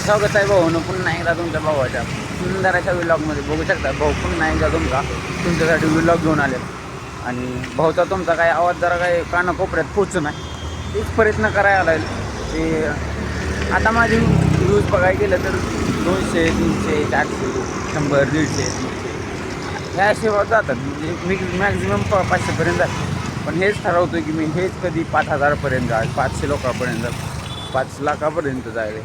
स्वागत आहे भाऊनं पुन्हा एकदा तुमच्या भावाच्या सुंदर अशा व्लॉगमध्ये. बघू शकता भाऊ पुन्हा एकदा तुमच्यासाठी व्लॉग घेऊन आले. आणि भाऊचा तुमचा काय आवाज जरा काय कानाकोपऱ्यात पोचू नाही, तेच प्रयत्न करायला लागेल ते. आता माझे व्ह्यूज बघायला गेलं तर 200, 300, 400, 100, 150, 200 ह्या असे जातात. म्हणजे मी मॅक्झिमम 500पर्यंत जाते. पण हेच ठरवतो की मी हेच कधी 5000पर्यंत जाईल, 500 लोकांपर्यंत जाईल, 5 लाखापर्यंत जाईल.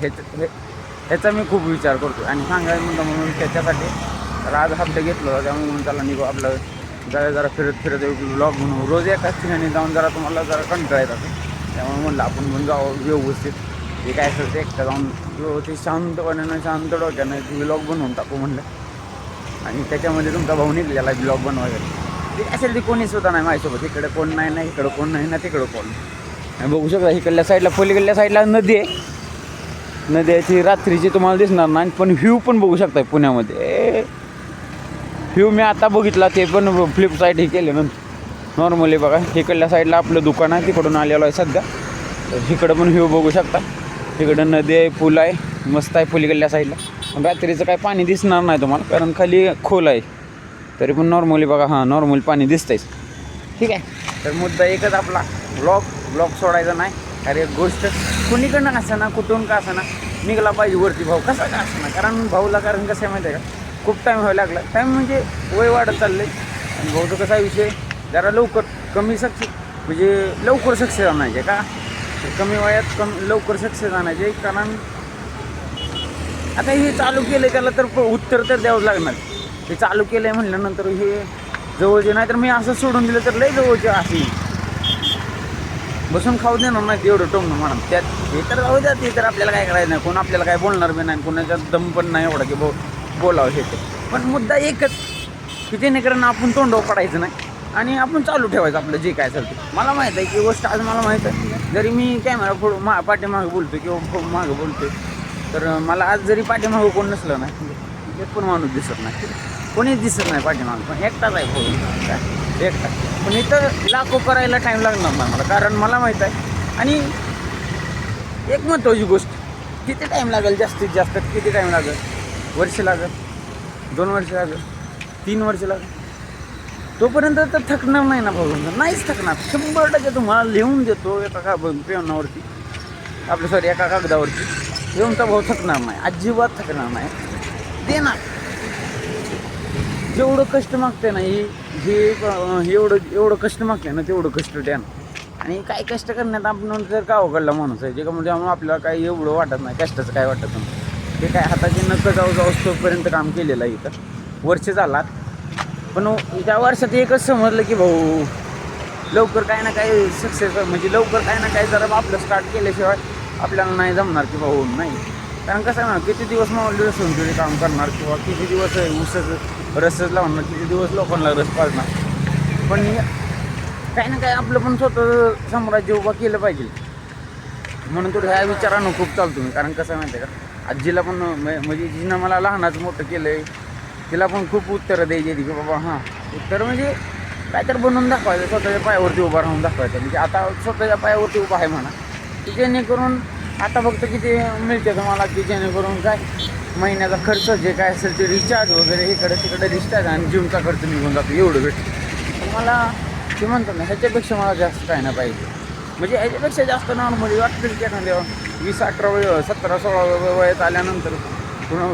ह्याचा मी खूप विचार करतो. आणि सांगायला म्हणून त्याच्यासाठी तर आज हप्ता घेतला होता. त्यामुळे म्हणून त्याला निघू आपलं जरा फिरत ब्लॉग म्हणून रोज एकाच ठिकाणी जाऊन जरा तुम्हाला जरा कंटाळा येतात. त्यामुळे म्हणलं आपण पण जाऊ व्यवस्थित. हे काय असेल ते एकटा जाऊन व्यवस्थित शांतपणे शांत डोक्यानं ब्लॉग बनवून टाकू म्हणलं. आणि त्याच्यामध्ये तुमचा भाऊ निघलेला ब्लॉग बनवायला. ते असेल ते कोणी सुद्धा नाही माझ्यासोबत. इकडे कोण नाही ना, इकडं कोण नाही ना, तिकडं कोण नाही. बघू शकता इकडल्या साईडला, पलीकडल्या साईडला नदी आहे. नद्याची रात्रीची तुम्हाला दिसणार नाही, पण व्ह्यू पण बघू शकता पुण्यामध्ये. व्ह्यू मी आता बघितला, ते पण फ्लिप साईड हे केल्यानंतर. नॉर्मली बघा इकडल्या साईडला आपलं दुकान आहे, तिकडून आलेलो आहे सध्या. तर इकडं पण व्ह्यू बघू शकता. इकडं नदी आहे, पूल आहे, मस्त आहे पलीकडल्या साईडला. पण रात्रीचं काय पाणी दिसणार नाही तुम्हाला, कारण खाली खोल आहे. तरी पण नॉर्मली बघा, हां नॉर्मली पाणी दिसतंयच. ठीक आहे. तर मुद्दा एकच आपला, ब्लॉग सोडायचा नाही. अरे गोष्ट कुणीकडनं असं ना, कुठून का असं ना, निघाला पाहिजे वरती भाऊ, कसा का असं ना. कारण भाऊला कारण कसं आहे माहिती आहे का, खूप टाईम व्हायला लागला. टाईम म्हणजे वय वाढत चाललं आहे. आणि भाऊचं कसा विषय जरा लवकर म्हणजे लवकर सक्सेस आणायचे का, कमी वयात लवकर सक्सेस आणायचे. कारण आता हे चालू केलं त्याला तर उत्तर तर द्यावं लागणार. ते चालू केलं आहे म्हटल्यानंतर हे जवळचे नाही, तर मी असं सोडून दिलं तर लय जवळचे असे बसून खाऊ देणार नाही एवढं टोमणं म्हणा. त्यात हे तर जाऊ द्या, ते तर आपल्याला काय करायचं नाही, कोण आपल्याला काय बोलणार बी नाही, कोणाच्या दम पण नाही एवढा की बोलावं हे ते. पण मुद्दा एकच की जेणेकरून आपण तोंडावर पडायचं नाही आणि आपण चालू ठेवायचं आपलं जे काय चालतं. मला माहीत आहे की गोष्ट आज मला माहीत आहे, जरी मी कॅमेरा पुढं पाठीमागं बोलतो किंवा मागं बोलतो, तर मला आज जरी पाठीमागं कोण नसलं नाही, एक पण माणूस दिसत नाही, कोणीच दिसत नाही पाठीमागं, पण एकटाच आहे फोन एकटा. पण इथं लाखो करायला टाईम लागणार नाही मला, कारण मला माहीत आहे. आणि एक महत्त्वाची गोष्ट, किती टाईम लागेल जास्तीत जास्त, किती टाईम लागेल, वर्ष लागेल, 2 वर्ष लागेल, 3 वर्ष लागेल, तोपर्यंत तर थकणार नाही ना भाऊ, नाहीच थकणार. 100% तुम्हाला लिहून देतो एका पेनावरती, एका कागदावरती लिहून तर भाऊ थकणार नाही, अजिबात थकणार नाही. देणार जेवढं कष्ट मागते ना, हे एवढं कष्ट मागते ना, तेवढं कष्ट द्या ना. आणि काय कष्ट करण्यात आपण जर गावाकडला माणूस आहे, जे का म्हणजे आपल्याला काही एवढं वाटत नाही, कष्टाचं काय वाटत नाही. ते काय हाताची नकं जाऊ तोपर्यंत काम केलेलं आहे इथं, वर्ष झालात. पण त्या वर्षात एकच समजलं की भाऊ लवकर काय ना काय सक्सेस, म्हणजे लवकर काय ना काय जरा आपलं स्टार्ट केल्याशिवाय आपल्याला नाही जमणार की भाऊ नाही. कारण कसं आहे ना, किती दिवस मावळले संजुरी काम करणार, किंवा किती दिवस ऊसच रसच लावणार, किती दिवस लोकांना रस पाजणार. पण काही ना काही आपलं पण स्वतः साम्राज्य उभा केलं पाहिजे. म्हणून तर ह्या विचारानं खूप चालतो मी. कारण कसं माहिती आहे का, आजीला पण म्हणजे जिनं मला लहानाचं मोठं केलं आहे, तिला पण खूप उत्तरं द्यायची की बाबा हां उत्तर म्हणजे काय तर बनवून दाखवायचं, स्वतःच्या पायावरती उभा राहून दाखवायचं. म्हणजे आता स्वतःच्या पायावरती उभा आहे म्हणा, की जेणेकरून आता फक्त किती मिळते तुम्हाला, की जेणेकरून काय महिन्याचा खर्च जे काय असेल ते रिचार्ज वगैरे इकडे तिकडे रिचार्ज आणि जिमचा खर्च निघून जातो एवढं भेटतं. मला ते म्हणतो ना, ह्याच्यापेक्षा मला जास्त काय नाही पाहिजे. म्हणजे ह्याच्यापेक्षा जास्त नॉर्मली वाटतं की एखाद्या 20, 18, 17, 16 वयात आल्यानंतर पुन्हा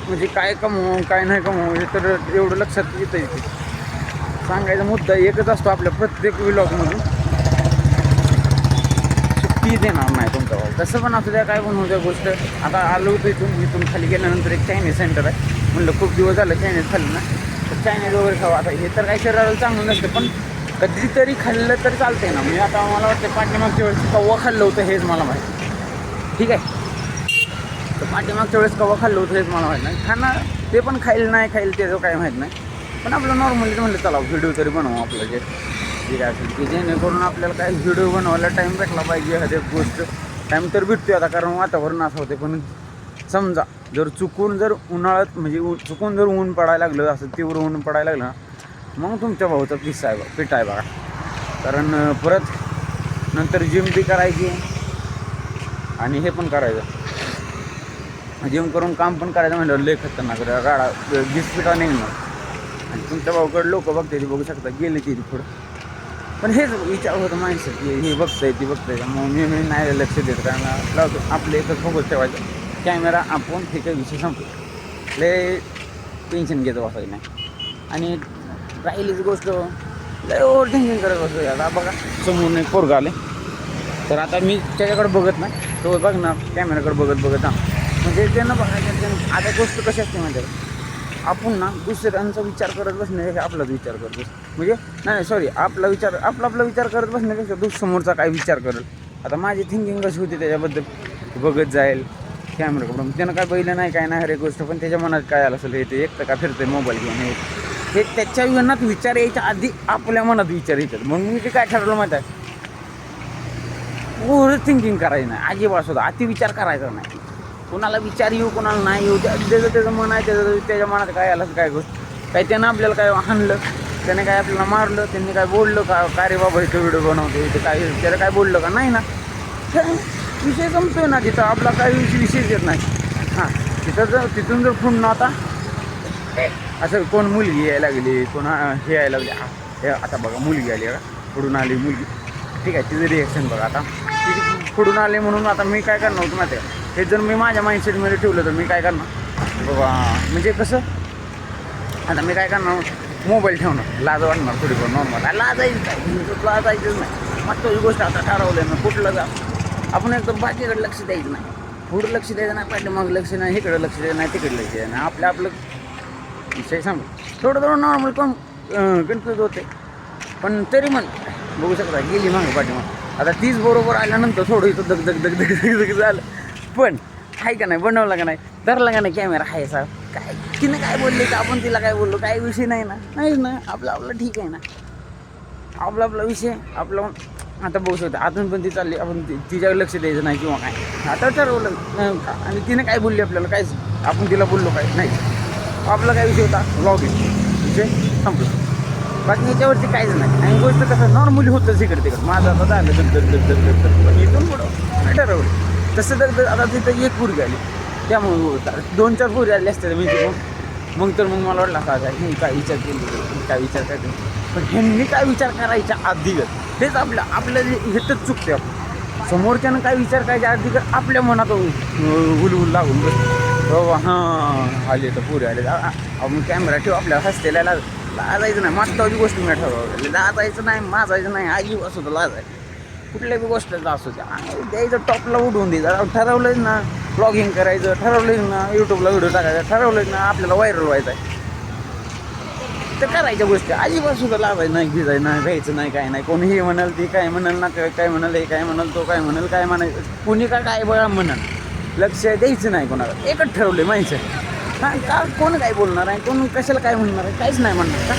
म्हणजे काय कमवू काय नाही कमवू हे तर एवढं लक्षात येतं. येते सांगायचा मुद्दा एकच असतो आपल्या प्रत्येक व्लॉगमधून, सुट्टी देणार नाही तुमचा भाऊ. तसं पण असू द्या, काय पण होत्या गोष्ट. आता आलो होतो इथून खाली गेल्यानंतर एक चायनीज सेंटर आहे, म्हणलं खूप दिवस झालं चायनीज खाल्लं ना, तर चायनीज वगैरे खावं. आता हे तर काही शरीराला चांगलं नसतं, पण कधीतरी खाल्लं तर चालतंय ना. मी आता मला वाटतं पाठीमागच्या वेळेस कव्वा खाल्लं होतं हेच मला माहिती, ठीक आहे. तर पाठीमागच्या वेळेस कव्वा खाल्लं होतं हेच मला माहीत नाही. खाणं ते पण खाईल नाही खाईल त्याचं काही माहीत नाही. पण आपलं नॉर्मली म्हणलं चला व्हिडिओ तरी बनवू आपलं जे काय असेल की, जेणेकरून आपल्याला काय व्हिडिओ बनवायला टाईम भेटला पाहिजे. एखाद्या गोष्ट टाईम तर भेटतो आता, कारण वातावरण असं होते. पण समजा जर चुकून जर उन्हाळ्यात म्हणजे चुकून जर ऊन पडायला लागलं, असं तीव्र ऊन पडायला लागलं ना, मग तुमच्या भाऊचा किस्सा आहे पिठ आहे बघा. कारण परत नंतर जिम बी करायची आणि हे पण करायचं. जिम करून काम पण करायचं म्हणलं लय खतरनाक गाडा गिस्पिटा निघणार. आणि तुमच्या भाऊकडे लोक बघते ती बघू शकता गेले ती पुढं. पण हेच विचार होतं माणसं की हे बघतंय ती बघतंय मग मी नाही लक्ष देत कारण आपलं एकच फोकस ठेवायचं कॅमेरा आपण हे काही विषय संपतो लय टेन्शन घेत बसायचं नाही. आणि राहिलीच गोष्ट लय ओव्हर थिंकिंग करत बसतो आता बघा समोरून एक पोरगा आले तर आता मी त्याच्याकडे बघत नाही तो बघणार कॅमेराकडे बघत हा म्हणजे त्यांना बघायचं. आता गोष्ट कशी असते म्हणजे आपण ना दुसऱ्यांचा विचार करत बसण्यापेक्षा आपलाच विचार करत म्हणजे नाही सॉरी आपला विचार करत बसण्यापेक्षा समोरचा काय विचार करेल. आता माझी थिंकिंग कशी होती त्याच्याबद्दल बघत जाईल कॅमेराकडून त्यानं काय पहिलं नाही काय नाही हर एक गोष्ट पण त्याच्या मनात काय आलं असेल हे ते एक तर का फिरतंय मोबाईल घेऊन हे त्याच्या मनात विचार यायच्या आधी आपल्या मनात विचार येतात. म्हणून मी ते काय ठरवलं माहीत आहे ओव्हर थिंकिंग करायचं नाही अजिबात सुद्धा अति विचार करायचा नाही. कोणाला विचार येऊ कोणाला नाही येऊ त्याचं मन आहे त्याच्या मनात काय आलं काय गोष्ट काही त्यानं आपल्याला काय हाणलं त्याने काय आपल्याला मारलं त्यांनी काय बोललं का रे बाबा इथं व्हिडिओ बनवतो इथे काय त्याला काय बोललं का नाही ना विषय संपतोय ना तिथं आपला काही विषयच येत नाही. हां तिथून जर पुन्हा आता असं कोण मुलगी यायला लागली कोण हे यायला लागली आता बघा मुलगी आली का पुढून आली मुलगी ठीक आहे तिचं रिॲक्शन बघा आता ती पुढून आले म्हणून आता मी काय करणार होतं माहिती आहे हे जर मी माझ्या माइंडसेटमध्ये ठेवलं तर मी काय करणार बाबा म्हणजे कसं आता मी काय करणार मोबाईल ठेवणार लाज वाटणार थोडीफार नॉर्मल लाजायचंच नाही. मग तोही गोष्ट आता ठरवलं ना कुठलं जा आपण एकदम बाकीकडे लक्ष द्यायचं नाही पुढं लक्ष द्यायचं नाही पाहिजे मग लक्ष नाही इकडं लक्ष द्यायचं नाही तिकडे लक्ष द्यायचं नाही आपलं विषय सांगू थोडं नॉर्मल पण कन्फ्यूज होते पण तरी म्हण बघू शकता गेली मागं पाठीमाग आता तीच बरोबर आल्यानंतर थोडं इथं दग झालं पण आहे का नाही बनवलं का नाही धरला का नाही कॅमेरा आहे साहेब काय तिने काय बोलले का आपण तिला काय बोललो काय विषय नाही ना आपलं ठीक आहे ना आपला विषय आपलं आता बघू शकता अजून पण ती चालली आपण तिच्यावर लक्ष द्यायचं नाही किंवा काय आता ठरवलं आणि तिने काय बोलली आपल्याला काहीच आपण तिला बोललो काय नाही आपला काय विषय होता व्लॉगिंग विषय संपला बाकी याच्यावरती काहीच नाही. आणि गोष्ट कसं नॉर्मली होतंच इकडे तिकडं माझं आता झालं पण इथून पुढं नाही ठरवलं तसं तर आता तिथं एक पुरी आली त्यामुळे 2-4 पुरी आली असते मी मग तर मग मला वाटलं काय हे काय विचार केली काय विचार करायचे पण ह्यांनी काय विचार करायच्या आधीगत हेच आपल्या हेतच चुकते आपण समोरच्यानं काय विचार करायच्या आधीगत आपल्या मनात हुलहुल लागून बस बाबा हां आले तर पुरे आले आपण कॅमेरा ठेवू आपल्या हसतेला लाजायचं नाही महत्त्वाची गोष्ट मी ठरवलं लाजायचं नाही माजायचं नाही आजी असू तर लाजायचं कुठल्याही गोष्टीचा असू द्यायचं टॉपला उडवून द्यायचं ठरवलंच ना ब्लॉगिंग करायचं ठरवलंच ना यूट्यूबला व्हिडिओ टाकायचा ठरवलंच ना आपल्याला व्हायरल व्हायचं आहे तर करायच्या गोष्टी अजिबात सुद्धा लावायचं नाही भिजायचं नाही घ्यायचं नाही काय नाही कोणीही म्हणाल ती काय म्हणाल ना काय म्हणाल हे काय म्हणाल तो काय म्हणाल काय म्हणायचं कोणी काय बळा म्हणाल लक्ष द्यायचं नाही कोणाला एकच ठरवलं माहिती हां का कोण काय बोलणार आहे कोण कशाला काय म्हणणार आहे काहीच नाही म्हणणार का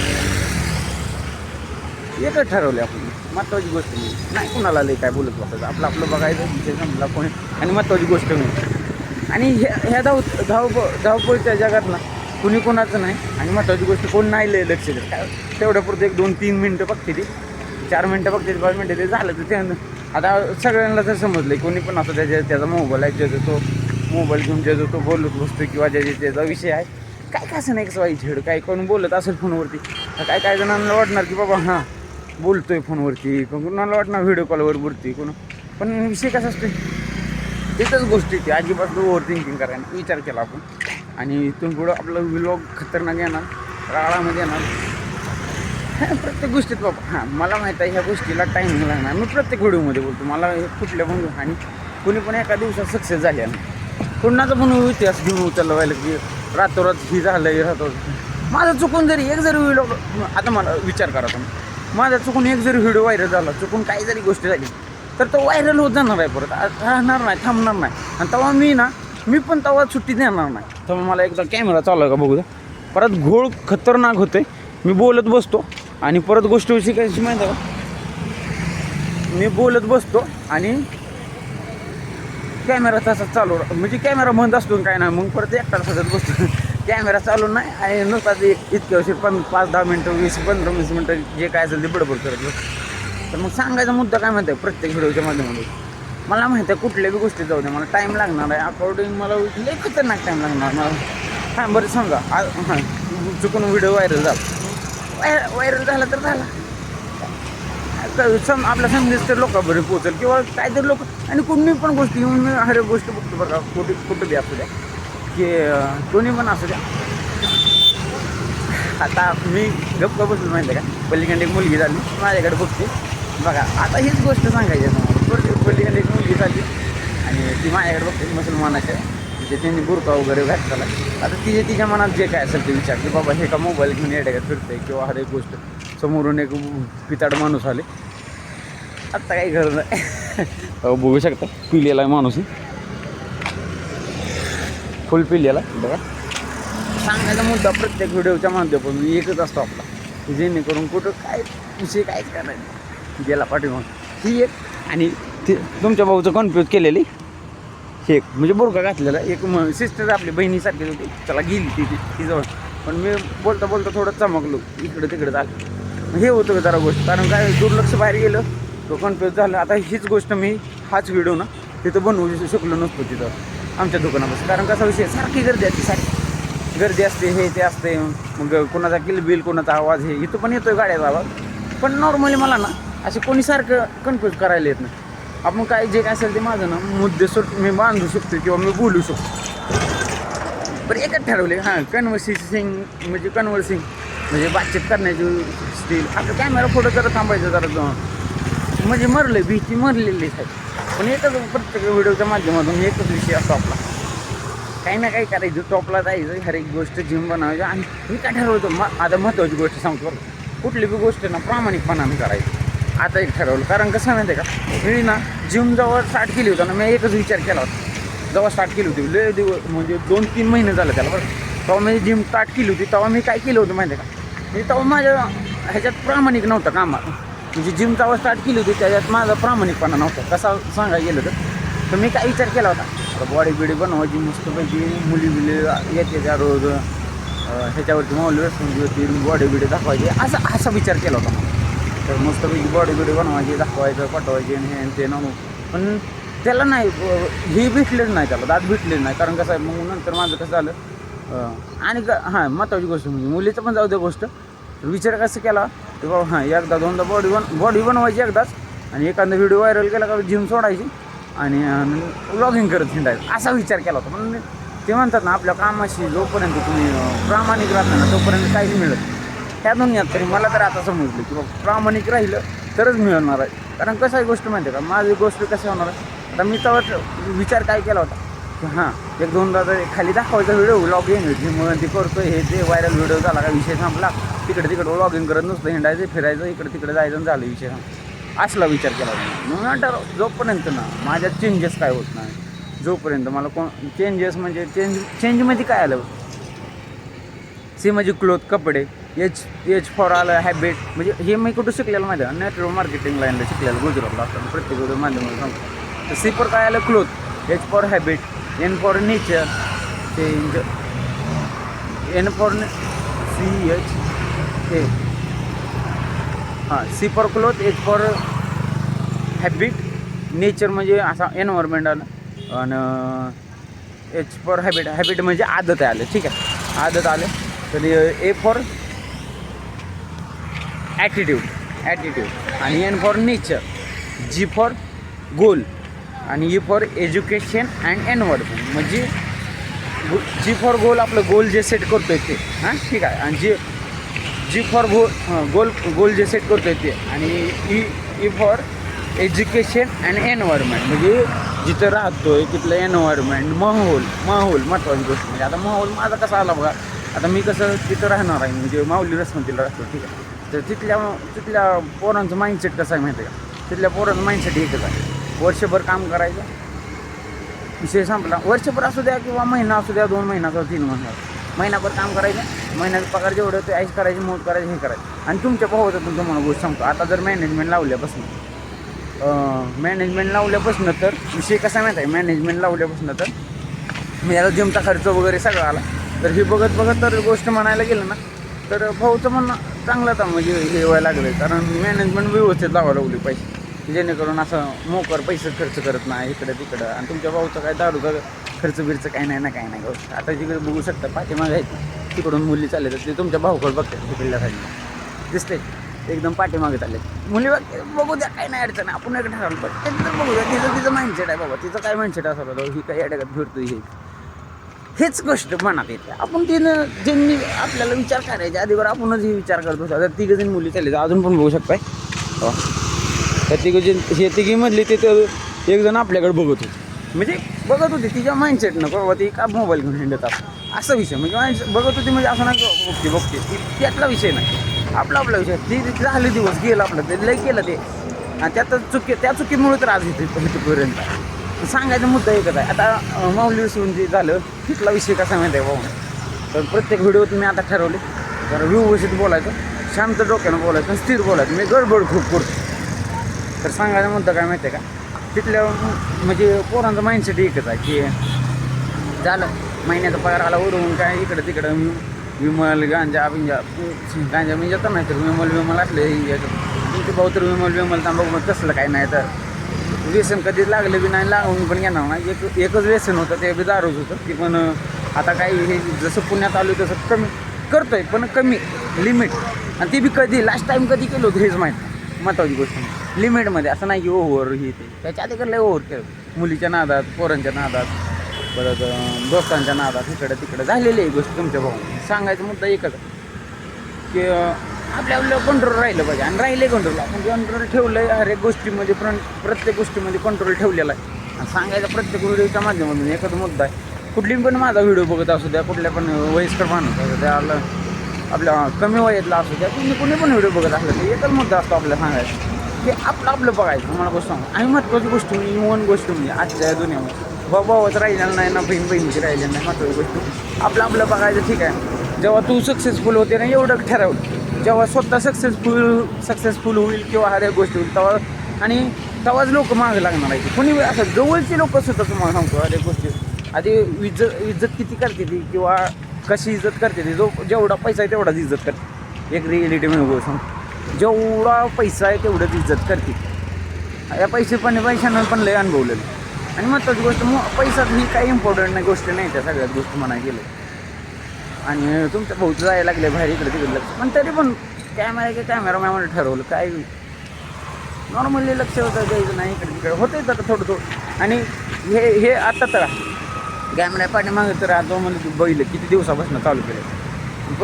एकच ठरवलं आपण महत्त्वाची गोष्ट नाही कोणाला लई काय बोलत बसायचं आपलं बघायचं विषय संपला कोणी आणि महत्त्वाची गोष्ट मी आणि ह्या धावपळीच्या जगात ना कुणी कोणाचं नाही आणि महत्त्वाची गोष्ट कोण नाही लय लक्ष देत काय तेवढ्या पुरतं 1-2-3 मिनटं बघते ती 4 मिनटं बघते 5 मिनटं ते झालं तर ते आता सगळ्यांना जर समजलं कोणी पण असं त्याचा मोबाईल आहे ज्याचा तो मोबाईल घेऊन ज्याचा तो बोलत बसतो किंवा त्याचा विषय आहे काय असं नाही कसं वाईट काय कोण बोलत असेल फोनवरती काय जणांना वाटणार की बाबा हां बोलतोय फोनवरती कोणाला वाटणार व्हिडिओ कॉलवर बोलतोय कोण पण विषय कसा असतो तिथंच गोष्टी ती अजिबात ओव्हर थिंकिंग करायला विचार केला आपण आणि इथून पुढं आपलं व्लॉग खतरनाक येणार राळामध्ये येणार प्रत्येक गोष्टीत बाबा हां मला माहीत आहे ह्या गोष्टीला टाईम लागणार मी प्रत्येक व्हिडिओमध्ये बोलतो मला हे कुठल्या पण आणि कोणी पण एका दिवसात सक्सेस झाले कोणाचा पण इतिहास घेऊन उचलला व्हायला की रातोरात ही झालं हे राहतो माझं चुकून जरी एक जरी व्हिडिओ आता मला विचार करा तुम्ही माझा चुकून एक जरी व्हिडिओ व्हायरल झाला चुकून काही जरी गोष्ट झाली तर तो व्हायरल होत जाणार आहे परत राहणार नाही थांबणार नाही आणि तेव्हा मी पण तेव्हा सुट्टी देणार नाही तेव्हा मला एकदा कॅमेरा चालू आहे का बघू परत घोळ खतरनाक होते मी बोलत बसतो आणि परत गोष्ट शिकायची माहिती आहे का मी बोलत बसतो आणि कॅमेरा तसाच चालू म्हणजे कॅमेरा बंद असतो काय नाही मग परत एकटा सगळं बसतो कॅमेरा चालू नाही आणि नुसताच इतक्या वर्षी 5-10 मिनटं 20-15-20 मिनटं जे काय असेल ते बडबड करत तर मग सांगायचा मुद्दा काय म्हणते प्रत्येक व्हिडिओच्या माध्यमातून मला माहिती आहे कुठल्या बी गोष्टी जाऊ दे मला टाईम लागणार आहे अकॉर्डिंग मला लई खतरनाक टाईम लागणार मला. हां बरं समजा हां चुकून व्हिडिओ व्हायरल झाला व्हायरल झाला तर झाला आपल्या समजेच तर लोकांपर्यंत पोहोचेल किंवा काहीतरी लोक आणि कुणी पण गोष्टी येऊन मी हर एक गोष्ट बघतो बघा कुठं बी असू द्या की कोणी पण असू द्या. आता मी गप्प बसलो माहिती आहे का पलीकडे एक मुलगी झाली माझ्याकडे बघते बघा आता हीच गोष्ट सांगायची आहे तुम्हाला. पलीकडे एक मुलगी झाली आणि ती माझ्याकडे बघते मुसलमानाच्या म्हणजे त्यांनी बुरका वगैरे घातला. आता तिच्या मनात जे काय असेल ते विचार की बाबा हे का मोबाईल घेऊन येड्यात फिरते किंवा हर एक गोष्ट समोरून एक पिताड माणूस आले आत्ता काही गरज नाही. बघू शकता पिलेला माणूस फुल पिलेला बघा. सांगायचा मुद्दा प्रत्येक व्हिडिओच्या माध्यमातून एकच असतो आपला जेणेकरून कुठं काय विषय काय करायचं गेला पाठीमाग ही एक आणि ती तुमच्या भाऊचं कन्फ्यूज केलेली हे एक म्हणजे बुरका घातलेला एक सिस्टर आपली बहिणीसारखी होती त्याला गेली ती जवळ पण मी बोलता बोलता थोडं चमकलो इकडं तिकडं झालं हे होतं का जरा गोष्ट कारण काय दुर्लक्ष बाहेर गेलं तो कन्फ्यूज झालं. आता हीच गोष्ट मी हाच व्हिडिओ ना तिथं बनवू शकलो नसतो तिथं आमच्या दुकानापासून कारण कसा विषय सारखी गर्दी असते सारखी गर्दी असते हे ते असते मग कोणाचा किलबिल कोणाचा आवाज हे इथं पण येतोय गाड्याचा आवाज पण नॉर्मली मला ना असे कोणी सारखं कन्फ्यूज करायला येत नाही. आपण काय जे काय असेल ते माझं ना मुद्देसूद मी बांधू शकतो किंवा मी बोलू शकतो. पण एकच ठरवले हां कन्व्हर्सिंग म्हणजे बातचीत करण्याची स्टील आता कॅमेरा फोटो जरा थांबायचं जरा म्हणजे मरलं भीती मरलेली आहे पण एकच प्रत्येक व्हिडिओच्या माध्यमातून एकच विषय असतो आपला काही ना काही करायचं टॉपला जायचं हर एक गोष्ट जिम बनवायचं आणि मी काय ठरवतो आता महत्त्वाची गोष्ट सांगतो कुठली बी गोष्ट ना प्रामाणिकपणाने करायची. आता एक ठरवलं कारण कसं माहिती आहे का मी ना जिम जेव्हा स्टार्ट केली होती ना मी एकच विचार केला होता जेव्हा स्टार्ट केली होती लय दिवस म्हणजे 2-3 महिने झालं त्याला बरं तेव्हा मी जिम स्टार्ट केली होती तेव्हा मी काय केलं होतं माहिती आहे का मी तेव्हा माझ्या ह्याच्यात प्रामाणिक नव्हतं कामात म्हणजे जिम जेव्हा स्टार्ट केली होती त्याच्यात माझा प्रामाणिकपणा नव्हता कसा सांगायला गेलं तर मी काय विचार केला होता बॉडी बिडी बनवायची मस्तपैकी मुली बिली येते त्या रोज ह्याच्यावरती माऊली रसवंती होती बॉडी बिडी दाखवायची असा विचार केला होता. तर मस्तपैकी बॉडी बिडी बनवायची दाखवायचं पटवायची हे ते नको पण त्याला नाही हे भेटलेच नाही त्याला दात भेटलेच नाही कारण कसं आहे मग नंतर माझं कसं झालं आणि हां महत्त्वाची गोष्ट म्हणजे मुलीचं पण जाऊ द्या गोष्ट विचार कसं केला की बाबा हां एकदा दोनदा बॉडी बनवायची एकदाच आणि एखादा व्हिडिओ व्हायरल केला का जिम सोडायची आणि व्लॉगिंग करत हिंडायचं असा विचार केला होता. पण ते म्हणतात ना आपल्या कामाशी जोपर्यंत तुम्ही प्रामाणिक राहता ना तोपर्यंत काहीच मिळत त्या दुनियात तरी मला तर आता समजलं की बाबा प्रामाणिक राहिलं तरच मिळणार आहे कारण कसं आहे गोष्ट माहिती आहे का माझी गोष्ट कसं होणार आहे आता मी तेव्हा विचार काय केला होता की हां एक दोनदा तर खाली दाखवायचा व्हिडिओ व्लॉगिंग जिममध्ये करतो हे ते व्हायरल व्हिडिओ झाला का विषय संपला तिकडे व्लॉगिंग करत नुसतं हिंडायचं फिरायचं इकडे जायचं झालं विषय असला विचार केला होता. मग जोपर्यंत ना माझ्यात चेंजेस काय होत नाही जोपर्यंत मला चेंजेस म्हणजे चेंजमध्ये काय आलं सी म्हणजे क्लोथ कपडे एच फॉर आलं हॅबिट म्हणजे हे मी कुठं शिकलेलं माहिती आहे नेटवर्क मार्केटिंग लाईनला शिकलेलं गुजरातला असताना प्रत्येक वेळेस माध्यमातून सांगतो. तर सी फॉर काय आलं cloth H for habit N for nature change N for C H हे हां C for cloth H for habit nature म्हणजे असा एन्व्हायरमेंट आलं आणि एच फॉर हॅबिट म्हणजे आदत आलं ठीक आहे आदत आलं तर ए फॉर ॲटिट्यूड आणि N for nature G for goal आणि E for education and environment म्हणजे जी फॉर गोल आपलं गोल जे सेट करतो आहे ते हां ठीक आहे आणि जी फॉर गोल जे सेट करतो आहे ते आणि E for education and environment म्हणजे जिथं राहतो आहे तिथलं एन्व्हायरमेंट माहोल महत्त्वाची गोष्ट म्हणजे आता माहोल माझा कसा आला बघा आता मी कसं तिथं राहणार आहे म्हणजे माऊली रसवंतीला राहतो ठीक आहे तर तिथल्या पोरांचं माइंडसेट कसं आहे माहिती आहे का तिथल्या पोरांचं माइंडसेट एकच आहे वर्षभर काम करायचं विषय संपला वर्षभर असू द्या किंवा महिना असू द्या 2 महिना असू 3 महिनाभर काम करायचं महिन्याचा पगार जेवढं होतं ऐश करायची मौज करायची हे करायचं आणि तुमच्या भावाचं तुमचं मला गोष्ट सांगतो आता जर मॅनेजमेंट लावल्यापासून तर विषय कसा माहीत आहे मॅनेजमेंट लावल्यापासून तर मी याला जिमचा खर्च वगैरे सगळं आला तर हे बघत तर गोष्ट म्हणायला गेलं ना तर भाऊचं म्हणणं चांगलं तर म्हणजे हे व्हायला लागलं कारण मॅनेजमेंट व्यवस्थित लावायला लागली पाहिजे जेणेकरून असं मोकर पैसे खर्च करत नाही इकडं तिकडं. आणि तुमच्या भाऊचं काय दारूचा खर्च बिर्च काय नाही ना काय नाही गोष्ट. आता तिकडे बघू शकता पाठीमागे आहेत तिकडून मुली चालले तर ते तुमच्या भाऊकडे बघतात तिकडल्या साईडला दिसते एकदम पाठीमागे चालले मुली बघते. बघू द्या काय नाही अडचण आपण एक ठरवलं पण त्यांचं बघू द्या. तिचं माइंडसेट आहे बाबा. तिचं काय माइंडसेट असं होतं ही काही अडकत फिरतो हेच गोष्ट मनात येते. आपण तिनं ज्यांनी आपल्याला विचार करायच्या आधीवर आपणच हे विचार करतो. आता तिघं जण मुली चालले अजून पण बघू शकताय त्या तिघी मधली ते एक जण आपल्याकडे बघत होते म्हणजे बघत होती तिच्या माइंडसेटनं बाबा ती का मोबाईल घेऊन हिंडत असा विषय म्हणजे बघत होती म्हणजे असं नाही बघते त्यातला विषय नाही आपला विषय ती झाले दिवस गेलं आपलं ते लय केलं ते आणि त्यातच त्या चुकीमुळे तर आज इथपर्यंत सांगायचा मुद्दा एकच आहे. आता माऊली विसरून जे झालं तिथला विषय कसा माहिती आहे भाऊ तर प्रत्येक व्हिडिओत मी आता ठरवले जरा व्यवस्थित बोलायचं शांत डोक्यानं बोलायचं स्थिर बोलायचं मी गडबड खूप करतो. तर सांगायचा मुद्दा काय माहिती आहे का तिथल्या म्हणजे पोरांचं माइंडसेट एकच आहे की झालं महिन्याचा पगार आला उडवून काय इकडं तिकडं विमल गांजा म्हणजे तर नाही तर विमल असले तुमचे भाऊ तर विमल तांबाखू मग कसलं काय नाही तर व्यसन कधी लागलं बी नाही लागून पण घेणार ना एकच व्यसन होतं ते बी दारूच होतं की पण आता काही हे जसं पुण्यात आलो तसं कमी करतो आहे पण कमी लिमिट आणि ते बी कधी लास्ट टाईम कधी केलं होतं हेच माहीत महत्त्वाची गोष्ट लिमिटमध्ये असं नाही की ओव्हर हे ते त्याच्या आधी लय ओव्हर केलं मुलीच्या नादात पोरांच्या नादात परत दोस्तांच्या नादात इकडं तिकडं झालेली आहे गोष्ट तुमच्या भाऊ. सांगायचा मुद्दा एकच की आपल्या कंट्रोल राहिलं पाहिजे आणि राहिले कंट्रोल आपण कंट्रोल ठेवलं आहे हर एक गोष्टीमध्ये प्रत्येक गोष्टीमध्ये कंट्रोल ठेवलेला आहे. आणि सांगायचा प्रत्येक व्हिडिओच्या माध्यमातून एकच मुद्दा आहे कुठली पण माझा व्हिडिओ बघत असू द्या कुठल्या पण वयस्कर माणूस असू द्या आपल्या कमी वयातला असू द्या कुणी पण व्हिडिओ बघत असलं तर एकच मुद्दा असतो आपल्याला सांगायचा की आपलं बघायचं मला गोष्ट सांगू. आणि महत्त्वाची गोष्ट म्हणजे इवन गोष्ट म्हणजे आजच्या दुनियामध्ये भावाच राहिलेलं नाही ना बहिणीची राहिलेलं नाही महत्त्वाची गोष्ट आपलं बघायचं ठीक आहे. जेव्हा तू सक्सेसफुल होते ना एवढं ठरवलं जेव्हा स्वतः सक्सेसफुल होईल किंवा हर एक गोष्ट होईल तेव्हा आणि तेव्हाच लोक मागं लागणार आहे. कोणी असं जवळची लोक सुद्धा तुम्हाला सांगतो हर एक गोष्टी आधी इज्जत किती करते ती किंवा कशी इज्जत करते ती जेवढा पैसा आहे तेवढाच इज्जत करते. एक रिॲलिटी म्हणून सांगतो जेवढा पैसा आहे तेवढंच इज्जत करते. या पैशानं पण लय अनुभवलेलं आणि महत्त्वाची गोष्ट पैसा ही काही इम्पॉर्टंट नाही गोष्ट नाही त्या सगळ्यात गोष्टी म्हणायला गेलं. आणि तुमच्या भाऊचं जायला लागले बाहेर इकडे तिकडे लक्ष पण तरी पण कॅमेरामॅनमध्ये ठरवलं काय नॉर्मली लक्ष होतं द्यायचं नाही इकडे तिकडे होतं तर थोडं आणि हे आता तर कॅमेरा पाठीमागे तर आता म्हणजे बैल किती दिवसापासून चालू केलं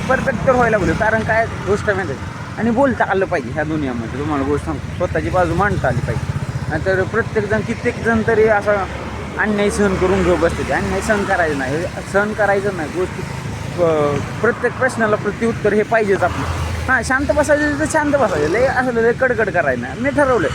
परफेक्ट तर व्हायला लागलो कारण काय गोष्ट माहिती आणि बोलता आलं पाहिजे ह्या दुनियामध्ये तुम्हाला गोष्ट सांगतो स्वतःची बाजू मांडता आली पाहिजे. नाहीतर प्रत्येकजण कित्येकजण तरी असं अन्याय सहन करून घेऊ बसते ते अन्याय सहन करायचं नाही सहन करायचं नाही गोष्टी प्रत्येक प्रश्नाला प्रत्युत्तर हे पाहिजेच आपलं. हां शांत बसायचं तिथं शांत बसायचं लय असं लय कडकड करायचं नाही मी ठरवलं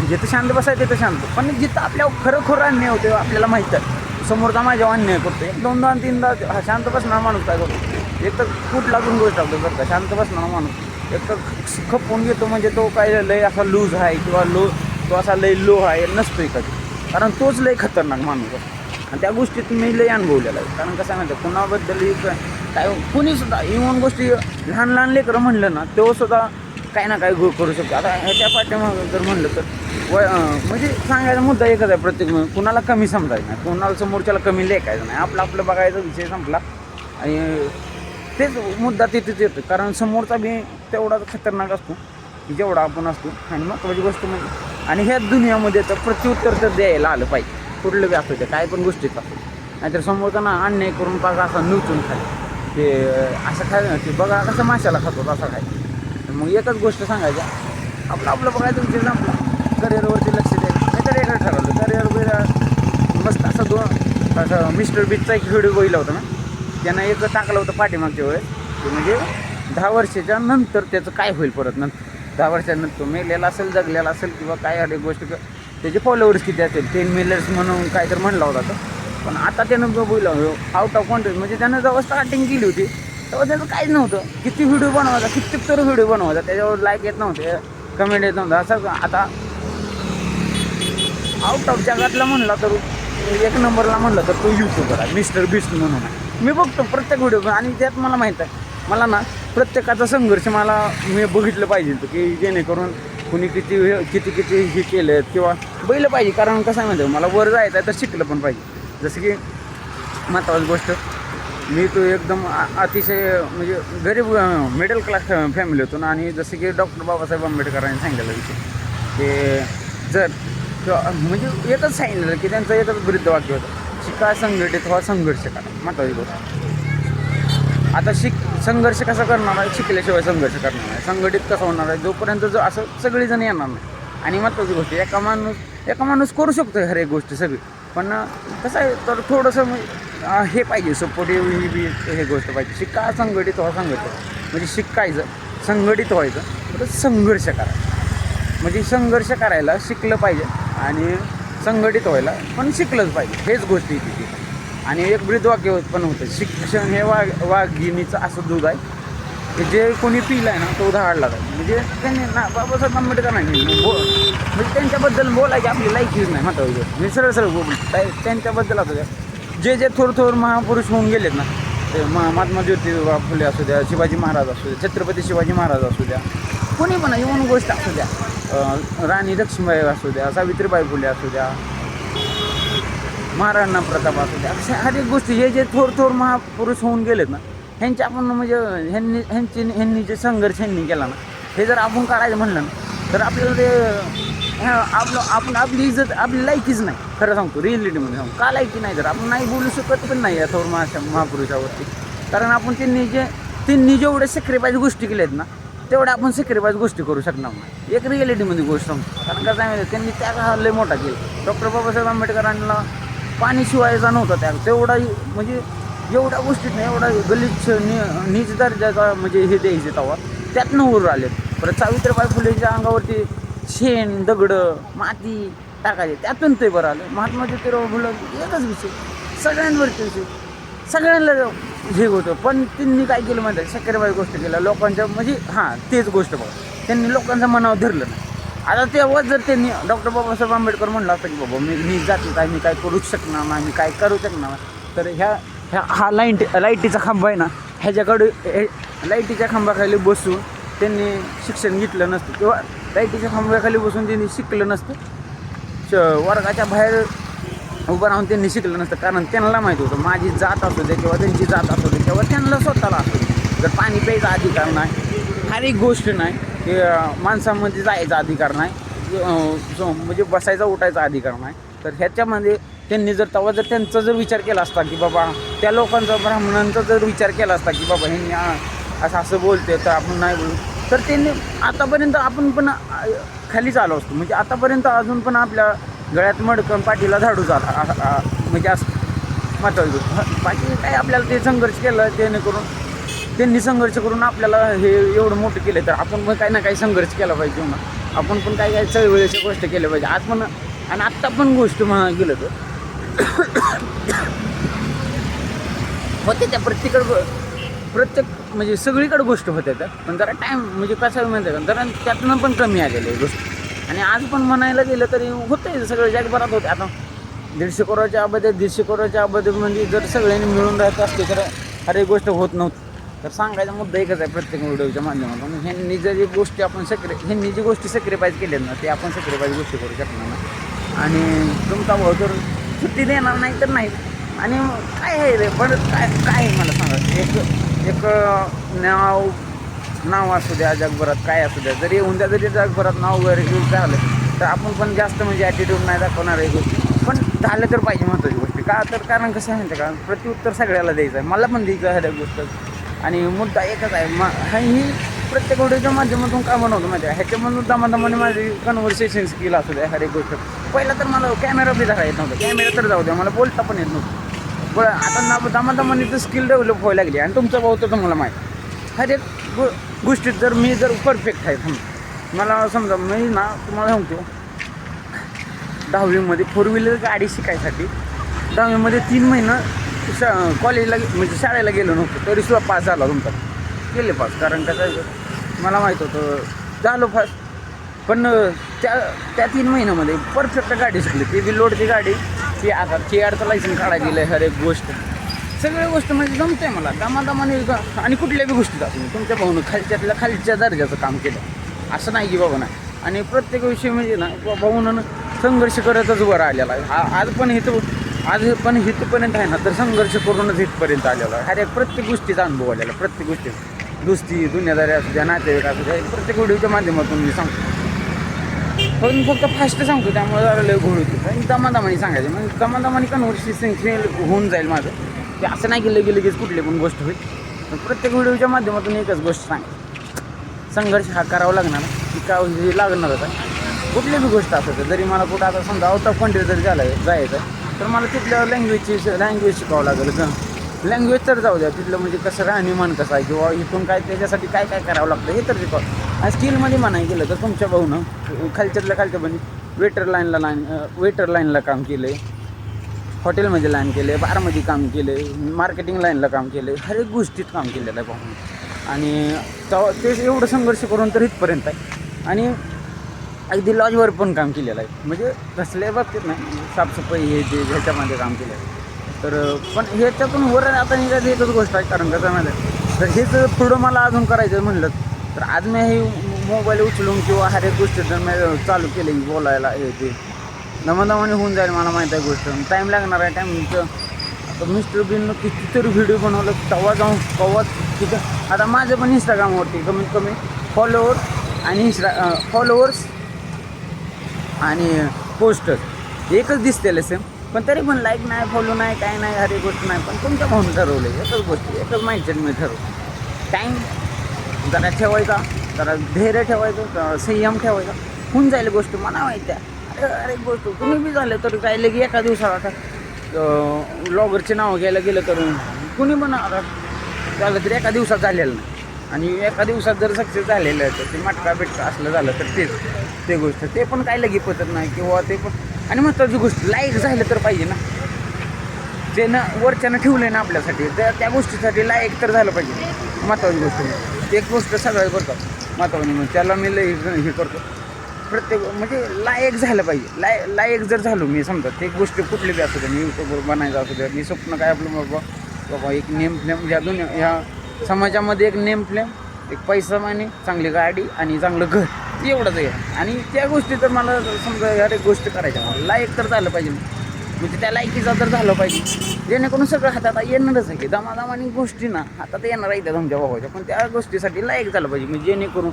जिथं शांत बसायचं तिथं शांत पण जिथं आपल्यावर खरोखर अन्याय होते आपल्याला माहीत आहे समोरचा माझ्यावर अन्याय करतो एक दोनदा तीनदा हा शांत बसणारा माणूस काय करतो एक तर कुठला पण गोष्ट आपलं करता शांत बसणारा माणूस एक तर खपवून घेतो म्हणजे तो काय लय असा लूज आहे किंवा तो असा लय लो आहे नसतोय कधी कारण तोच लय खतरनाक माणूस आहे. आणि त्या गोष्टीत मी लय अनुभवलेला आहे कारण कसं म्हणतात कुणाबद्दल काय कुणीसुद्धा इव्हन गोष्टी लहान लेकरं म्हणलं ना तो सुद्धा काही ना काही करू शकतो. आता ह्याच्या पाठीमागं जर म्हणलं तर म्हणजे सांगायचा मुद्दा एकच आहे प्रत्येक कुणाला कमी समजायचं नाही कुणाला समोरच्याला कमी लेखायचं नाही आपलं बघायचा विषय संपला आणि तेच मुद्दा तिथेच येतो कारण समोरचा बी तेवढाच खतरनाक असतो की जेवढा आपण असतो. आणि महत्त्वाची गोष्ट म्हणजे आणि ह्याच दुनियामध्ये तर प्रत्युत्तर तर द्यायला आलं पाहिजे कुठलं बी असतं ते काय पण गोष्टीत असतो नाहीतर समोरचा ना अन्याय करून पाका असं नुचून खाय ते असं खाय ते बघा कसं माशाला खातो असं खाय. मग एकच गोष्ट सांगायच्या आपलं बघायचं विषय संपला करिअरवरती लक्ष द्यायचं नाहीतर एकडे ठरवलं करिअर मस्त असं मिस्टर बीचचा एक व्हिडिओ बघितला होता ना त्यानं एक टाकलं होतं पाठीमागच्या वेळेस म्हणजे 10 वर्षाच्या नंतर त्याचं काय होईल परत नंतर 10 वर्षानंतर मेलेला असेल जगलेला असेल किंवा काय हर एक गोष्ट त्याचे फॉलोअर्स किती असेल 10 मिलियन्स म्हणून काय तर म्हणला होता तो पण आता त्यानं बघितलं आउट ऑफ कंट्री म्हणजे त्यानं जेव्हा स्टार्टिंग केली होती तेव्हा त्याचं काहीच नव्हतं किती व्हिडिओ बनवायचा कित्येक तर व्हिडिओ बनवायचा त्याच्यावर लाईक येत नव्हते कमेंट येत नव्हतं असं आता आउट ऑफ जगातला म्हणला तर एक नंबरला म्हणलं तर तो यूट्यूबर आहे मिस्टर बीस्ट म्हणून आहे. मी बघतो प्रत्येक व्हिडिओ आणि त्यात मला माहीत आहे मला ना प्रत्येकाचा संघर्ष मी बघितलं पाहिजे की जेणेकरून कुणी किती हे केलं किंवा बैल पाहिजे. कारण कसं आहे म्हणतो मला वर जायचं आहे तर शिकलं पण पाहिजे. जसं की महत्त्वाची गोष्ट मी तो एकदम अतिशय म्हणजे गरीब मिडल क्लास फॅमिली होतो ना. आणि जसं की डॉक्टर बाबासाहेब आंबेडकरांनी सांगितलेलं विषय की जर म्हणजे एकच सांगितलेलं की त्यांचं एकच वृद्ध वाक्य होतं, शिका संघटित व्हा संघर्ष करा. महत्त्वाची गोष्ट आता संघर्ष कसा करणार आहे, शिकल्याशिवाय संघर्ष करणार आहे. संघटित कसं होणार आहे, जोपर्यंत जो असं सगळीजण येणार नाही. आणि महत्त्वाची गोष्ट एका माणूस करू शकतो हर एक गोष्ट सगळी, पण कसं आहे तर थोडंसं हे पाहिजे सपोर्टिव्ह ही बी हे गोष्ट पाहिजे. शिका संघटित व्हा संघटित म्हणजे शिकायचं संघटित व्हायचं तर संघर्ष करायचा. म्हणजे संघर्ष करायला शिकलं पाहिजे आणि संघटित व्हायला पण शिकलंच पाहिजे. हेच गोष्टी तिथे. आणि एक ब्रीदवाक्य पण होतं, शिक्षण हे वाघिणीचं असं दूध आहे की जे कोणी पिलं आहे ना तो उधाळला जाईल. म्हणजे त्यांनी ना बाबासाहेब आंबेडकर नाही म्हणजे त्यांच्याबद्दल बोलायची आपली लायकीच नाही. महत्त्वाची मी सरळ बोल त्यांच्याबद्दल असू जे थोर महापुरुष होऊन गेलेत ना, ते महात्मा ज्योतिबा फुले असू द्या, शिवाजी महाराज असू द्या, छत्रपती शिवाजी महाराज असू द्या, कोणी पण येऊन गोष्ट असू द्या, राणी लक्ष्मीबाई असू द्या, सावित्रीबाई फुले असू द्या, महाराणा प्रताप असू द्या, अशा हर एक गोष्टी जे थोर महापुरुष होऊन गेलेत ना, ह्यांची आपण म्हणजे ह्यांनी जे संघर्ष ह्यांनी केला ना, हे जर आपण करायचं म्हणलं ना तर आपल्याला ते आपली इज्जत आपली लायकीच नाही. खरं सांगतो रिअलिटीमध्ये सांगतो का लायकी नाही. तर आपण नाही बोलू शकत पण नाही या थोर महापुरुषावरती. कारण आपण त्यांनी जेवढे सॅक्रिफाईस गोष्टी केल्या आहेत ना तेवढ्या आपण सॅक्रिफाईस गोष्टी करू शकणार नाही. एक रिअलिटीमध्ये गोष्ट सांगतो. कारण कसं आहे त्यांनी त्या लय मोठा केला. डॉक्टर बाबासाहेब आंबेडकरांना पाणी शिवायचा नव्हता त्या तेवढा म्हणजे एवढ्या गोष्टीत नाही एवढा गलिच्छ नीच दर्जाचा म्हणजे हे द्यायचे तवा त्यातनं वर आले. परत सावित्रीबाई फुलेच्या अंगावरती शेण दगडं माती टाकायचे त्यातून ते बरं आलं. महात्मा ज्योतिराव फुले एकच विषय सगळ्यांवरती विषय सगळ्यांना हे होतं. पण त्यांनी काय केलं माहिती आहे सॅक्रिफाईस गोष्ट केल्या लोकांच्या म्हणजे तेच गोष्ट बघा त्यांनी लोकांचं मनावर धरलं नाही. आता तेव्हा जर त्यांनी डॉक्टर बाबासाहेब आंबेडकर म्हणलं असतं की बाबा मी जाती काय मी काय करूच शकणार नाही मी काय करू शकणार तर हा लाईटीचा खांबा आहे ना ह्याच्याकडे लाईटीच्या खांबाखाली बसून त्यांनी शिक्षण घेतलं नसतं किंवा लाईटीच्या खांबाखाली बसून त्यांनी शिकलं नसतं. वर्गाच्या बाहेर उभं राहून त्यांनी शिकलं नसतं. कारण त्यांना माहिती होतं माझी जात असू दे किंवा त्यांची जात असू दे किंवा त्यांना स्वतःला असू दे जर पाणी प्यायचा अधिकार नाही हर एक गोष्ट नाही की माणसामध्ये जायचा अधिकार नाही म्हणजे बसायचा उठायचा अधिकार नाही. तर ह्याच्यामध्ये त्यांनी जर तेव्हा जर त्यांचा जर विचार केला असता की बाबा त्या लोकांचा ब्राह्मणांचा जर विचार केला असता की बाबा ह्यांनी असं बोलते तर आपण नाही बोलू तर त्यांनी आतापर्यंत आपण पण खालीच आलो असतो. म्हणजे आतापर्यंत अजून पण आपल्या गळ्यात मडकन पाठीला झाडू झाला म्हणजे असं महत्त्वाची गोष्ट. बाकी काय आपल्याला ते संघर्ष केला त्यांनी संघर्ष करून आपल्याला हे एवढं मोठं केलं तर आपण पण काही ना काही संघर्ष केला पाहिजे ना. आपण पण काही चळवळीच्या गोष्ट केल्या पाहिजे आज पण आणि आत्ता पण गोष्ट म्हणा गेलं तर होते त्या प्रत्येक म्हणजे सगळीकडे गोष्ट होत्या त्या पण जरा टाईम म्हणजे कसं म्हणते का जरा त्यातनं पण कमी आलेलं आहे गोष्ट. आणि आज पण म्हणायला गेलं तरी होतं सगळं जगभरात होते. आता 150 करोडच्या अबद्धमध्ये जर सगळ्यांनी मिळून राहत असते तर हर एक गोष्ट होत नव्हती. तर सांगायचा मुद्दा एकच आहे प्रत्येक व्हिडिओच्या माध्यमातून ह्यांनी जर गोष्टी आपण ह्यांनी जी गोष्टी सॅक्रिफाईस केल्या ना ते आपण सॅक्रिफाईस गोष्टी करू शकणार ना. आणि तुमचा भाऊ तर सुट्टी देणार नाही तर नाही. आणि काय आहे रे पण काय मला सांगा एक नाव असू द्या जगभरात काय असू द्या जरी उद्या जरी जगभरात नाव वगैरे झालं तर आपण पण जास्त म्हणजे ॲटिट्यूड नाही दाखवणार आहे गोष्टी पण झालं तर पाहिजे महत्त्वाची गोष्टी का तर कारण कसं आहे का प्रत्युत्तर सगळ्याला द्यायचं आहे मला पण द्यायचं आहे ह्या गोष्ट. आणि मुद्दा एकच आहे ही प्रत्येक व्हिडिओच्या माध्यमातून का बनवतो माहिती आहे ह्याच्यामधून दमादमाने माझी कन्व्हर्सेशन स्किल असू द्या हर एक गोष्ट. पहिला तर मला कॅमेरा बी धरा येत नव्हतं कॅमेरा तर जाऊ द्या मला बोलता पण येत नव्हतं पण आता दमादमाने तर स्किल डेव्हलप व्हायला लागली. आणि तुमचं भाऊ तर तुम्हाला माहीत हर एक गोष्टीत जर मी जर परफेक्ट आहे मला समजा मी ना तुम्हाला सांगतो 10वीमध्ये 4 व्हीलर गाडी शिकायसाठी 10वीमध्ये 3 महिनं कॉलेजला म्हणजे शाळेला गेलो नव्हतं तरी सुद्धा पास झाला तुमचा गेले पास. कारण कसं मला माहीत होतं झालो फास्ट पण त्या 3 महिन्यामध्ये परफेक्ट गाडी शिकली ती बी लोडची गाडी ती आता केआरचं लायसन काढायला गेलं हर एक गोष्ट सगळ्या गोष्ट म्हणजे जमते मला दमादमाने. आणि कुठल्या बी गोष्टीत असं तुमच्या भाऊनं खालच्या दर्जाचं काम केलं असं नाही की बाबा नाही आणि प्रत्येक विषयी म्हणजे ना भाऊन संघर्ष करतच वर आलेला आहे. आज पण इथपर्यंत आहे ना तर संघर्ष करूनच इथपर्यंत आलेला आहे. हर एक प्रत्येक गोष्टीचा अनुभव आलेला, प्रत्येक गोष्टी दुस्ती दुनियादारी असू द्या, नातेवाईक असू द्या, प्रत्येक व्हिडिओच्या माध्यमातून मी सांगतो. पण फक्त फास्ट सांगतो त्यामुळे जरा लय घोळ होती. आणि दमादमाने सांगायचं म्हणजे दमादमाने कन्व्हर्सेशन होऊन जाईल माझं. ते असं नाही की लगेच कुठली पण गोष्ट होईल. पण प्रत्येक व्हिडिओच्या माध्यमातून एकच गोष्ट सांगायची, संघर्ष हा करावा लागणार की का हे लागणारच आहे. कुठली बी गोष्ट असते, जरी मला कुठं आता समजा आउट ऑफ कंट्री जरी जायचं तर मला तिथल्या लँग्वेज शिकावं लागेल. लँग्वेज तर जाऊ द्या, तिथलं म्हणजे कसं राहणीमान कसं आहे किंवा इथून काय त्याच्यासाठी काय करावं लागतं हे तर शिकावं. आणि स्किलमध्ये म्हणाय गेलं तर तुमच्या भाऊनं खालच्या पण वेटर लाईनला काम केलं आहे, हॉटेलमध्ये लाईन केले, बारमध्ये काम केले, मार्केटिंग लाईनला काम केले, हर एक गोष्टीत काम केलेलं आहे भाऊनं. आणि ते एवढं संघर्ष करून तर इथपर्यंत आहे. आणि अगदी लॉजवर पण काम केलेलं आहे, म्हणजे कसल्या बाबतीत नाही, साफसफाई हे ते ह्याच्यामध्ये काम केलं आहे. तर पण ह्याच्यातून वर आता निघायचं एकच गोष्ट आहे, कारण कसं माहिती तर हेच पुढं मला अजून करायचं म्हणलं तर आज मी हे मोबाईल उचलून किंवा हर एक गोष्ट जर मी चालू केली बोलायला हे ते दमादमाने होऊन जाईल. मला माहीत आहे गोष्ट टाईम लागणार आहे. टाईमचं आता मिस्टर बीननं कितीतरी व्हिडिओ बनवलं तेव्हा जाऊन कवा तिथं. आता माझं पण इंस्टाग्रामवरती कमीत कमी फॉलोअर्स आणि पोस्टर्स एकच दिसतेलं सेम, पण तरी पण लाईक नाही, फॉलो नाही, काय नाही, हर एक गोष्ट नाही. पण तुमच्या भाऊन ठरवलं एकच गोष्ट, एकच माइंडसेट मी ठरवलं. टाईम जरा ठेवायचा, जरा धैर्य ठेवायचं, संयम ठेवायचा, होऊन जाईल गोष्ट. मला माहिती आहे अरे गोष्ट तुम्ही बी झालं तर काय लगे एका दिवसाला आता ब्लॉगरचे नाव घ्यायला गेलं तर कुणी पण झालं तरी एका दिवसात झालेलं नाही. आणि एका दिवसात जर सक्सेस झालेलं आहे तर ते मटका बिटका असलं झालं तर ते गोष्ट ते पण काय लगे पटत नाही किंवा ते पण. आणि महत्त्वाची गोष्ट लाईक झालं तर पाहिजे ना, जे ना वरच्यानं ठेवलं आहे ना आपल्यासाठी त्या गोष्टीसाठी लाईक तर झालं पाहिजे. महत्त्वाची गोष्ट एक गोष्ट सगळं करतात महत्त्वाची, मग त्याला मी लई हे करतो प्रत्येक म्हणजे लायक झालं पाहिजे. लायक जर झालो मी समजा ते गोष्ट कुठली बी असू द्या, मी यूट्यूबवर बनायचं असू द्या, मी स्वप्न काय आपलं बाबा एक नेम फ्लेम ह्या समाजामध्ये एक नेम फ्लेम, एक पैसा माने, चांगली गाडी आणि चांगलं घर एवढंच आहे. आणि त्या गोष्टी तर मला समजा हर एक गोष्ट करायच्या मला लायक तर झालं पाहिजे, म्हणजे त्या लायकीचा तर झालं पाहिजे जेणेकरून सगळं हातात येणारच आहे की दमादमानी गोष्टी ना हातात येणार आहे त्या तुमच्या भावाच्या. पण त्या गोष्टीसाठी लायक झालं पाहिजे, म्हणजे जेणेकरून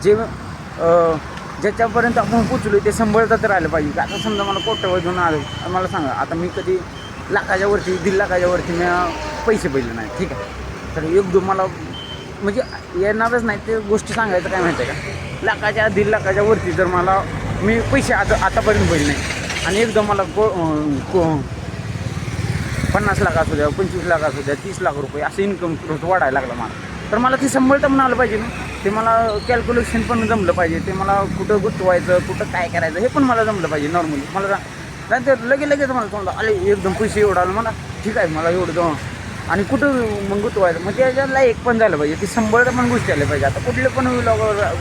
जे ज्याच्यापर्यंत आपण पोचलो ते सांभाळता तर आलं पाहिजे. आता समजा मला कोट्यावधीतून आलं, मला सांगा आता मी कधी लाखाच्या वरती 1.5 लाखाच्या वरती मी पैसे पडले नाही, ठीक आहे. तर एकदम मला म्हणजे येणारच नाही ते गोष्टी सांगायचं काय माहिती आहे का, 1.5 लाखाच्या वरती जर मला मी पैसे आतापर्यंत पडले नाही आणि एकदम मला 50 लाख असू द्या, 25 लाख असू द्या, 30 लाख रुपये असं इन्कम वाढायला लागला मला, तर मला ते सांभाळता पण आलं पाहिजे ना. ते मला कॅल्क्युलेशन पण जमलं पाहिजे, ते मला कुठं गुंतवायचं कुठं काय करायचं हे पण मला जमलं पाहिजे. नॉर्मली मला नाही तर लगेच मला समजा आले एकदम पैसे एवढं आलं मला, ठीक आहे मला एवढं आणि कुठं मग गुंतवायचं, मग त्याच्याला एक पण झालं पाहिजे, ती सांभाळता पण गोष्टी आल्या पाहिजे. आता कुठले पण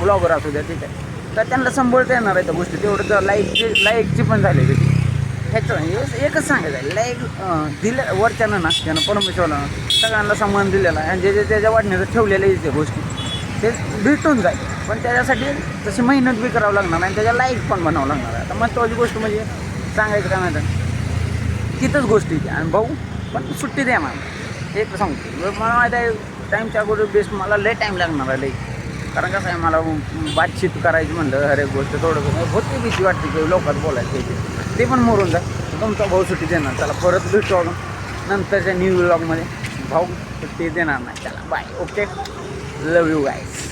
ब्लॉगर असू द्या, ठीक आहे, तर त्यांना सांभाळता येणार आहे त्या गोष्टी, तेवढं तर लाईकची पण झाली होती. ह्याचं एकच सांगायचं आहे, लाईक दिलं वरच्यानं ना त्यानं परमेश्वराला सगळ्यांना सन्मान दिलेला आहे आणि जे त्याच्या वाढण्याचं ठेवलेलं आहे त्या गोष्टी ते भेटून जाईल. पण त्याच्यासाठी तशी मेहनत बी करावं लागणार आणि त्याच्या लाईक पण बनावं लागणार आहे. आता महत्त्वाची गोष्ट म्हणजे सांगायचं काय माहिती तिथंच गोष्टी येते. आणि भाऊ पण सुट्टी द्या मला एक सांगतो, मला माहीत आहे टाईमच्या अगोदर बेस्ट मला लय टाईम लागणार आहे लई, कारण कसं आहे मला बातचीत करायची म्हणलं हर एक गोष्ट थोडं होती भीती वाटते की लोकात बोलायचं ते पण मोरून जा. तुमचा भाऊ सुट्टी देणार, त्याला परत भेटू आपण नंतरच्या न्यू व्लॉगमध्ये. भाऊ सुट्टी देणार नाही त्याला, bye, okay, love you guys.